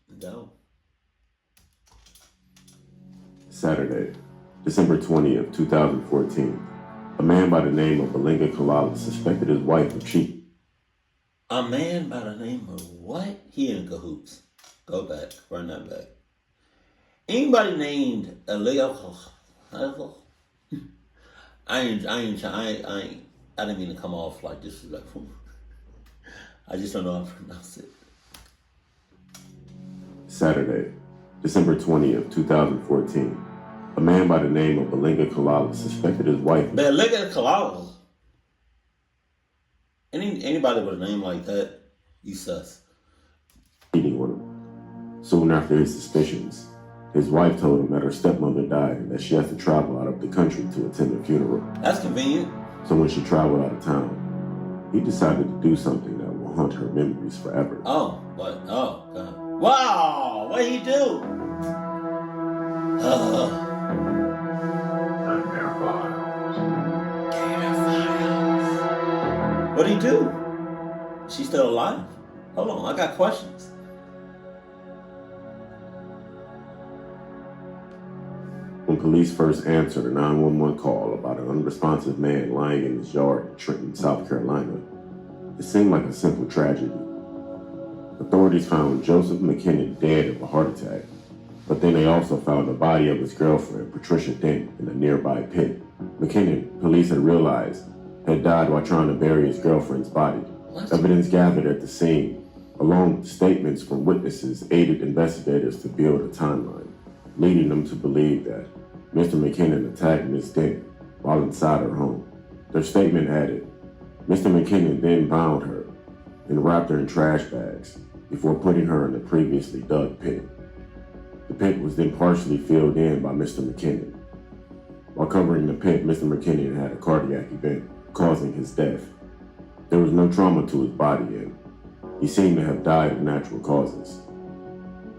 No. Saturday, December 20th, 2014. A man by the name of Belinga Kalala suspected his wife of cheating. A man by the name of what? He in cahoots. Go back. Run that back. Anybody named Aaliyah? I didn't mean to come off like disrespectful. I just don't know how to pronounce it. Saturday, December 20th, 2014. A man by the name of Belinga Kalala suspected his wife. But look at Kalala. Anybody with a name like that, you sus. Cheating on him. Soon after his suspicions, his wife told him that her stepmother died and that she has to travel out of the country to attend the funeral. That's convenient. So when she traveled out of town, he decided to do something that will haunt her memories forever. Oh, what? Oh, God. Wow! What'd he do? What'd he do? She's still alive? Hold on, I got questions. When police first answered a 911 call about an unresponsive man lying in his yard in Trenton, South Carolina, it seemed like a simple tragedy. Authorities found Joseph McKinnon dead of a heart attack, but then they also found the body of his girlfriend, Patricia Dent, in a nearby pit. McKinnon, police had realized, had died while trying to bury his girlfriend's body. What? Evidence gathered at the scene, along with statements from witnesses, aided investigators to build a timeline, leading them to believe that Mr. McKinnon attacked Ms. Dent while inside her home. Their statement added, Mr. McKinnon then bound her and wrapped her in trash bags before putting her in the previously dug pit. The pit was then partially filled in by Mr. McKinnon. While covering the pit, Mr. McKinnon had a cardiac event, causing his death. There was no trauma to his body and he seemed to have died of natural causes.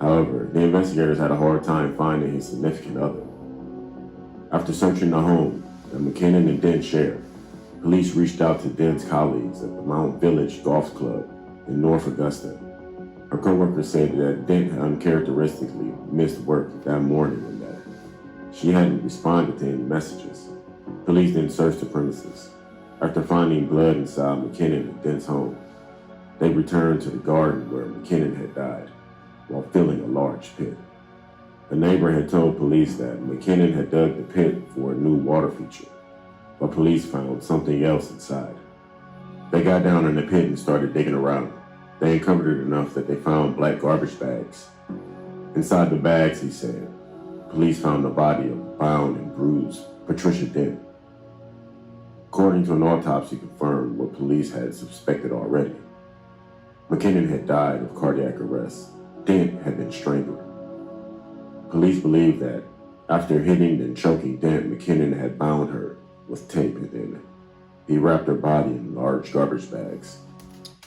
However, the investigators had a hard time finding his significant other. After searching the home that McKinnon and Dent shared, police reached out to Dent's colleagues at the Mount Village Golf Club in North Augusta. Her coworker said that Dent had uncharacteristically missed work that morning and that she hadn't responded to any messages. Police then searched the premises. After finding blood inside McKinnon and Dent's home, they returned to the garden where McKinnon had died while filling a large pit. A neighbor had told police that McKinnon had dug the pit for a new water feature, but police found something else inside. They got down in the pit and started digging around. They uncovered it enough that they found black garbage bags. Inside the bags, he said, police found the body of bound and bruised Patricia Dent. According to an autopsy confirmed what police had suspected already. McKinnon had died of cardiac arrest. Dent had been strangled. Police believe that after hitting and choking Dent, McKinnon had bound her with tape and then he wrapped her body in large garbage bags.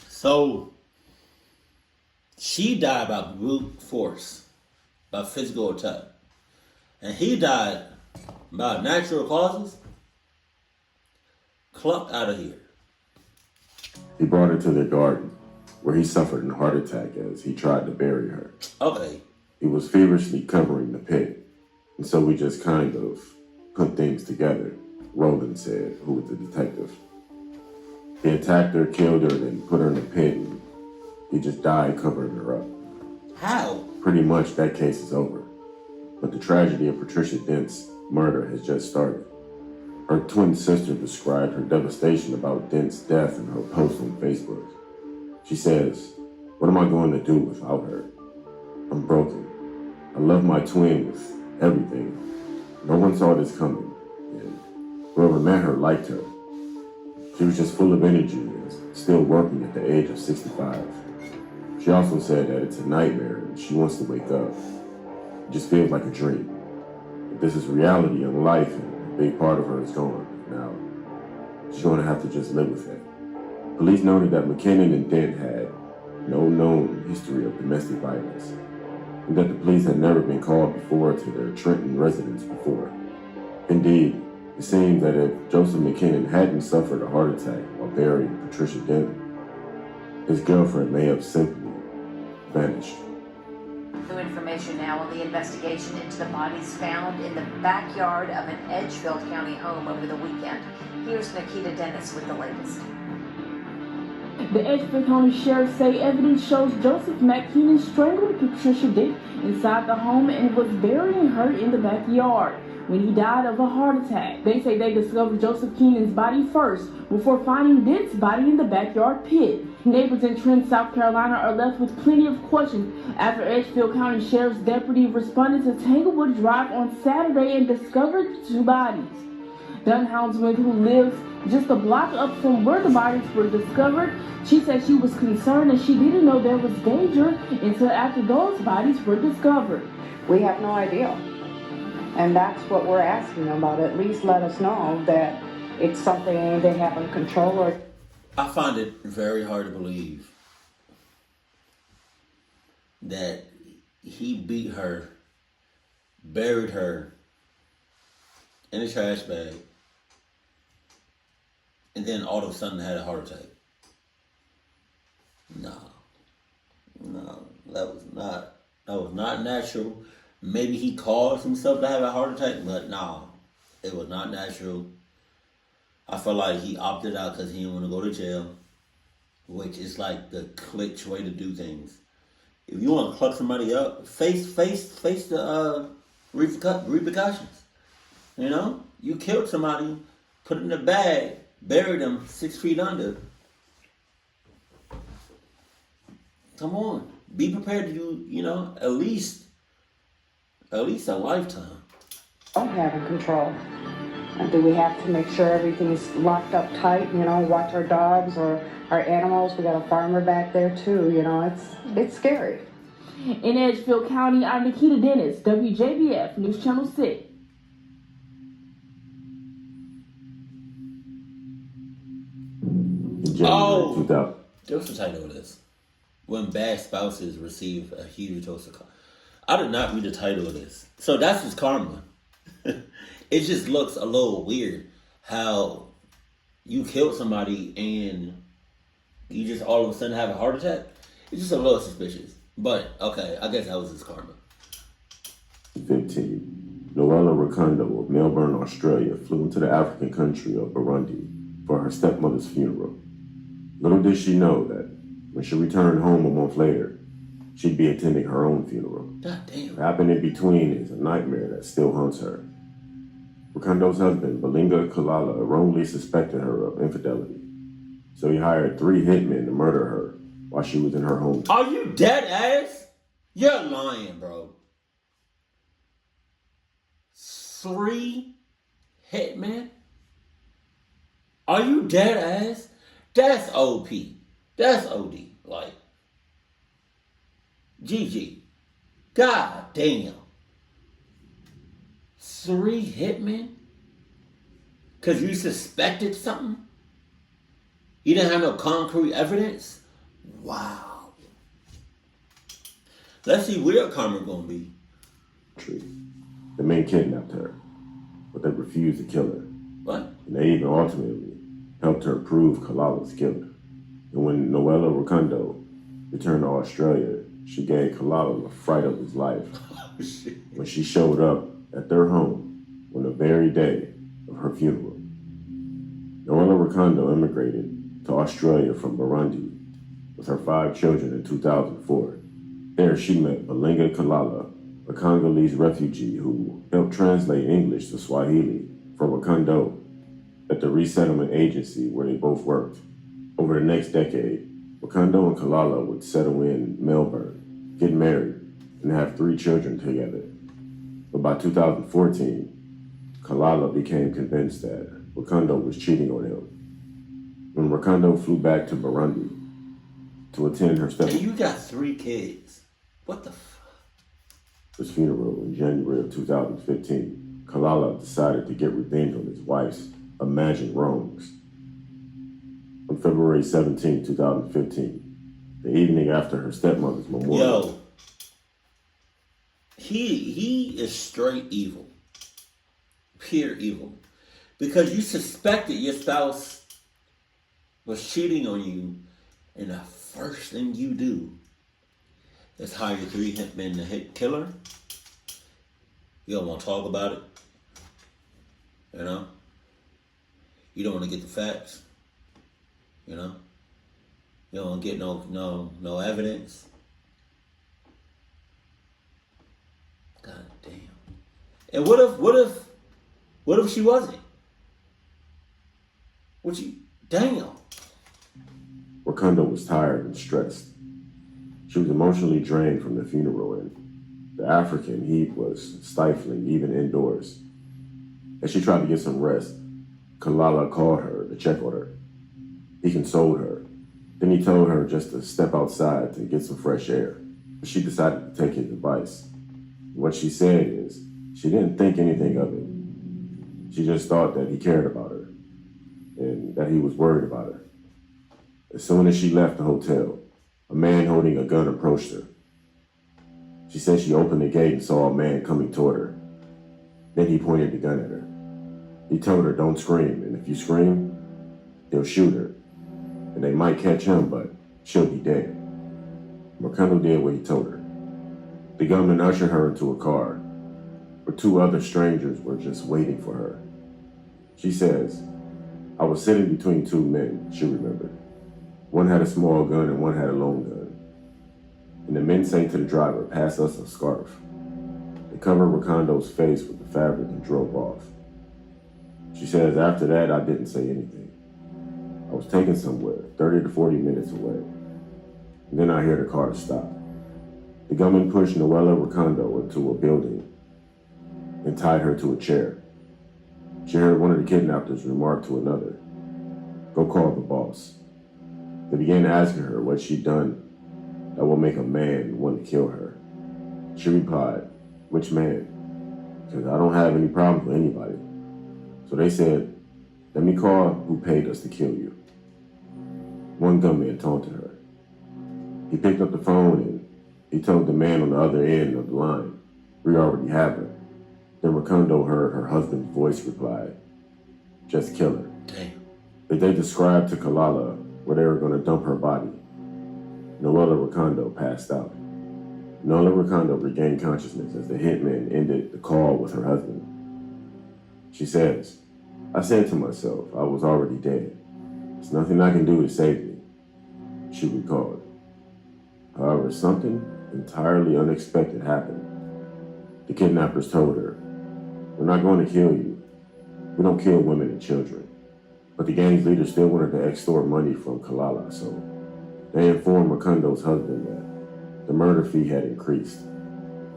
So, she died by brute force, by physical attack. And he died by natural causes? Cluck out of here. He brought her to their garden, where he suffered a heart attack as he tried to bury her. Okay. He was feverishly covering the pit, and so we just kind of put things together, Roland said, who was the detective. He attacked her, killed her, then put her in the pit, and he just died covering her up. How? Pretty much that case is over. But the tragedy of Patricia Dent's murder has just started. Her twin sister described her devastation about Dent's death in her post on Facebook. She says, "What am I going to do without her? I'm broken. I love my twin with everything. No one saw this coming, and whoever met her liked her. She was just full of energy and still working at the age of 65. She also said that it's a nightmare and she wants to wake up. It just feels like a dream. But this is reality in life and a big part of her is gone. Now, she's going to have to just live with it." Police noted that McKinnon and Dent had no known history of domestic violence, and that the police had never been called before to their Trenton residence before. Indeed, it seems that if Joseph McKinnon hadn't suffered a heart attack while burying Patricia Dent, his girlfriend may have simply vanished. New information now on the investigation into the bodies found in the backyard of an Edgefield County home over the weekend. Here's Nikita Dennis with the latest. The Edgefield County Sheriff say evidence shows Joseph McKeenan strangled Patricia Dick inside the home and was burying her in the backyard when he died of a heart attack. They say they discovered Joseph Keenan's body first before finding Dick's body in the backyard pit. Neighbors in Trent, South Carolina are left with plenty of questions after Edgefield County Sheriff's deputy responded to Tanglewood Drive on Saturday and discovered 2 bodies. Dunn Houndsman, who lives just a block up from where the bodies were discovered, she said she was concerned and she didn't know there was danger until after those bodies were discovered. We have no idea. And that's what we're asking about. At least let us know that it's something they have in control. Or I find it very hard to believe that he beat her, buried her in a trash bag, and then all of a sudden had a heart attack. No, that was not natural. Maybe he caused himself to have a heart attack, but no, it was not natural. I feel like he opted out because he didn't want to go to jail, which is like the clitch way to do things. If you want to cluck somebody up, face the repercussions. You know, you killed somebody, put it in a bag, buried them 6 feet under. Come on, be prepared to do, at least a lifetime. don't have in control. And do we have to make sure everything's locked up tight, watch our dogs or our animals? We got a farmer back there too, it's scary. In Edgefield County, I'm Nikita Dennis, WJBF News Channel 6. Oh, there's the title of this. When bad spouses receive a huge dose of karma. I did not read the title of this. So that's just karma. It just looks a little weird how you killed somebody and you just all of a sudden have a heart attack. It's just a little suspicious. But, okay, I guess that was his karma. 15. Noella Rakundo of Melbourne, Australia, flew into the African country of Burundi for her stepmother's funeral. Little did she know that when she returned home a month later, she'd be attending her own funeral. God damn. What happened in between is a nightmare that still haunts her. Rakundo's husband, Belinga Kalala, wrongly suspected her of infidelity, so he hired 3 hitmen to murder her while she was in her home. Are you dead ass? You're lying, bro. 3 hitmen? Are you dead ass? That's OP. That's OD. Like, GG. God damn. 3 hitmen? Because you suspected something? You didn't have no concrete evidence? Wow. Let's see where karma gonna be. The men kidnapped her, but they refused to kill her. What? And they even ultimately helped her prove Kalala's guilt. And when Noella Rakundo returned to Australia, she gave Kalala the fright of his life when she showed up at their home on the very day of her funeral. Noella Rakundo immigrated to Australia from Burundi with her 5 children in 2004. There she met Belinga Kalala, a Congolese refugee who helped translate English to Swahili for Rakundo at the resettlement agency where they both worked. Over the next decade, Rakundo and Kalala would settle in Melbourne, get married, and have 3 children together. But by 2014, Kalala became convinced that Rakundo was cheating on him. When Rakundo flew back to Burundi to attend her And you got 3 kids. What the his funeral in January of 2015, Kalala decided to get revenge on his wife's imagined wrongs. On February 17, 2015, the evening after her stepmother's memorial. Yo. He is straight evil. Pure evil. Because you suspected your spouse was cheating on you, and the first thing you do has hired 3 hitmen to hit killer. You don't want to talk about it. You know? You don't want to get the facts. You know? You don't want to get no evidence. God damn. And what if she wasn't? Damn. Wakanda was tired and stressed. She was emotionally drained from the funeral, and the African heat was stifling even indoors. As she tried to get some rest, Kalala called her to check on her. He consoled her. Then he told her just to step outside to get some fresh air. But she decided to take his advice. What she said is, she didn't think anything of it. She just thought that he cared about her and that he was worried about her. As soon as she left the hotel, a man holding a gun approached her. She said she opened the gate and saw a man coming toward her. Then he pointed the gun at her. He told her, don't scream, and if you scream, he'll shoot her. And they might catch him, but she'll be dead. Wakanda did what he told her. The gunman ushered her into a car, where 2 other strangers were just waiting for her. She says, I was sitting between 2 men, she remembered. One had a small gun and one had a long gun. And the men say to the driver, pass us a scarf. They covered Wakando's face with the fabric and drove off. She says, after that, I didn't say anything. I was taken somewhere, 30 to 40 minutes away. And then I hear the car stop. The gunman pushed Noella Wakando into a building and tied her to a chair. She heard one of the kidnappers remark to another, go call the boss. They began asking her what she'd done that will make a man want to kill her. She replied, which man? Because I don't have any problems with anybody. So they said, let me call who paid us to kill you. One gunman taunted her. He picked up the phone and he told the man on the other end of the line, we already have her. Then Wakando heard her husband's voice reply, just kill her. Damn. They described to Kalala where they were going to dump her body. Noella Wakando passed out. Noella Wakando regained consciousness as the hitman ended the call with her husband. She says, I said to myself, I was already dead. There's nothing I can do to save me, she recalled. However, something entirely unexpected happened. The kidnappers told her, we're not going to kill you. We don't kill women and children. But the gang's leader still wanted to extort money from Kalala, so they informed Wakando's husband that the murder fee had increased.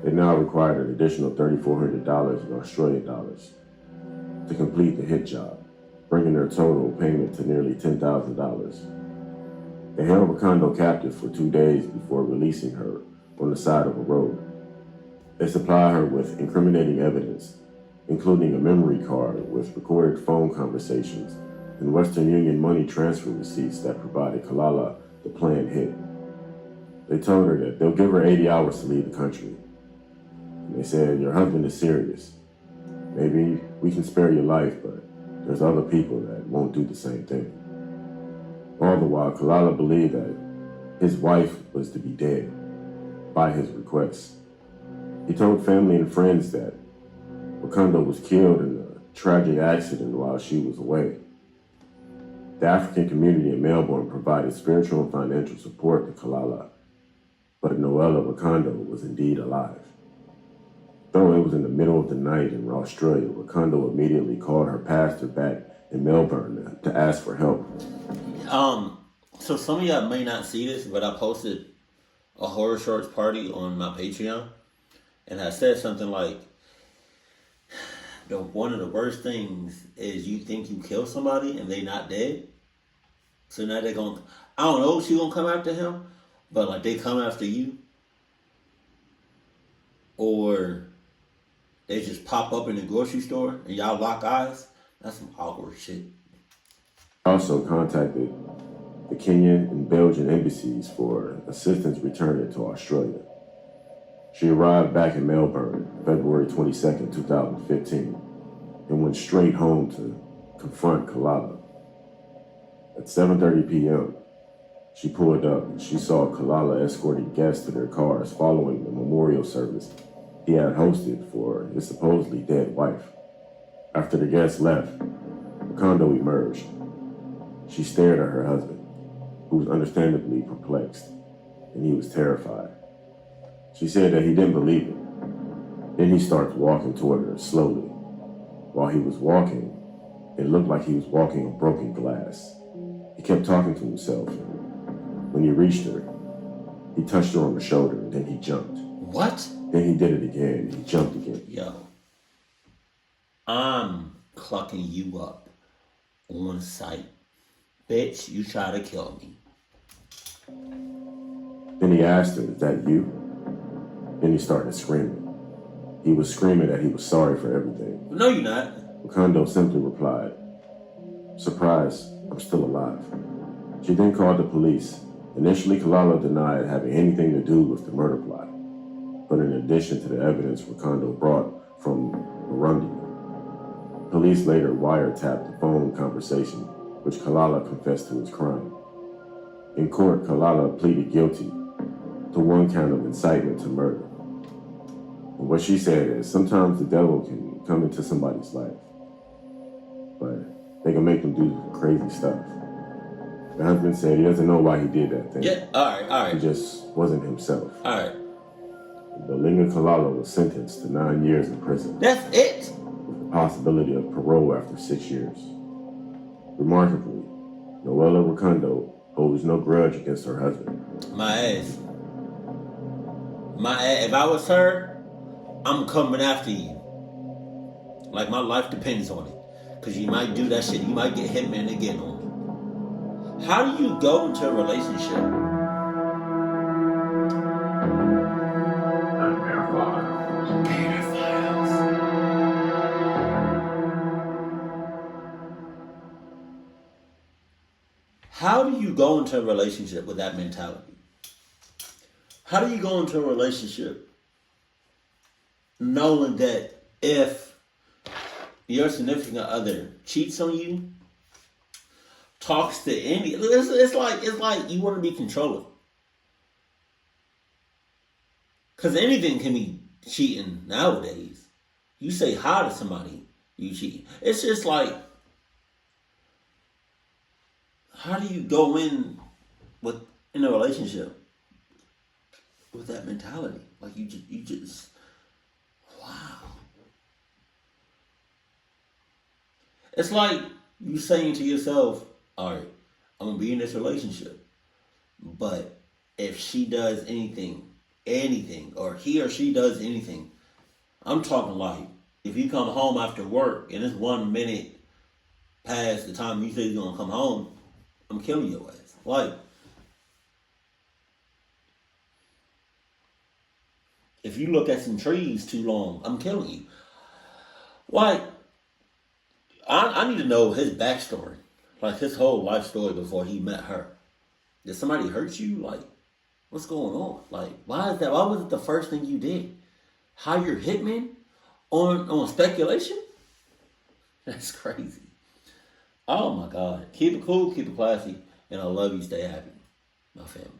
They now required an additional $3,400 in Australian dollars to complete the hit job, bringing their total payment to nearly $10,000. They held Wakando captive for 2 days before releasing her on the side of a road. They supplied her with incriminating evidence, including a memory card with recorded phone conversations and Western Union money transfer receipts that provided Kalala the planned hit. They told her that they'll give her 80 hours to leave the country. And they said, your husband is serious. Maybe we can spare your life, but there's other people that won't do the same thing. All the while, Kalala believed that his wife was to be dead by his request. He told family and friends that Wakanda was killed in a tragic accident while she was away. The African community in Melbourne provided spiritual and financial support to Kalala, but Noella Wakanda was indeed alive. Though it was in the middle of the night in Australia, Wakanda immediately called her pastor back in Melbourne to ask for help. So some of y'all may not see this, but I posted a horror shorts party on my Patreon, and I said something like, one of the worst things is you think you kill somebody and they not dead. So now they're going, I don't know if she's going to come after him, but like they come after you. Or they just pop up in the grocery store and y'all lock eyes. That's some awkward shit. Also contacted the Kenyan and Belgian embassies for assistance returning to Australia. She arrived back in Melbourne February 22nd, 2015, and went straight home to confront Kalala. At 7:30 p.m., She pulled up and she saw Kalala escorting guests to their cars following the memorial service he had hosted for his supposedly dead wife. After the guests left, Macondo emerged. She stared at her husband, who was understandably perplexed, and he was terrified. She said that he didn't believe it. Then he started walking toward her slowly. While he was walking, it looked like he was walking on broken glass. He kept talking to himself. When he reached her, he touched her on the shoulder, and then he jumped. What? Then he did it again, and he jumped again. Yo, I'm clucking you up on sight. Bitch, you try to kill me. Then he asked her, "Is that you?" Then he started screaming. He was screaming that he was sorry for everything. No, you're not. Macondo simply replied, "Surprise, I'm still alive." She then called the police. Initially, Kalala denied having anything to do with the murder plot. But in addition to the evidence Macondo brought from Burundi, police later wiretapped the phone conversation which Kalala confessed to his crime. In court, Kalala pleaded guilty to one count of incitement to murder. And what she said is, sometimes the devil can come into somebody's life, but they can make them do crazy stuff. The husband said he doesn't know why he did that thing. Yeah, all right. He just wasn't himself. All right. Belinga Kalala was sentenced to 9 years in prison. That's it? With the possibility of parole after 6 years. Remarkably, Noella Macondo holds no grudge against her husband. My ass. If I was her, I'm coming after you. Like my life depends on it. Because you might do that shit. You might get hitman again on me. How do you go into a relationship? How do you go into a relationship with that mentality? How do you go into a relationship knowing that if your significant other cheats on you, talks to any, it's like you want to be controlling. Because anything can be cheating nowadays. You say hi to somebody, you cheat. It's just like, how do you go in a relationship with that mentality? Like you just wow. It's like you saying to yourself, all right, I'm gonna be in this relationship, but if she does anything, or he or she does anything, I'm talking like if you come home after work and it's 1 minute past the time you say you're gonna come home, I'm killing your ass. Like, if you look at some trees too long, I'm killing you. Like, I need to know his backstory. Like, his whole life story before he met her. Did somebody hurt you? Like, what's going on? Like, why is that? Why was it the first thing you did? Hire hitmen on speculation? That's crazy. Oh my God. Keep it cool, keep it classy, and I love you. Stay happy, my family.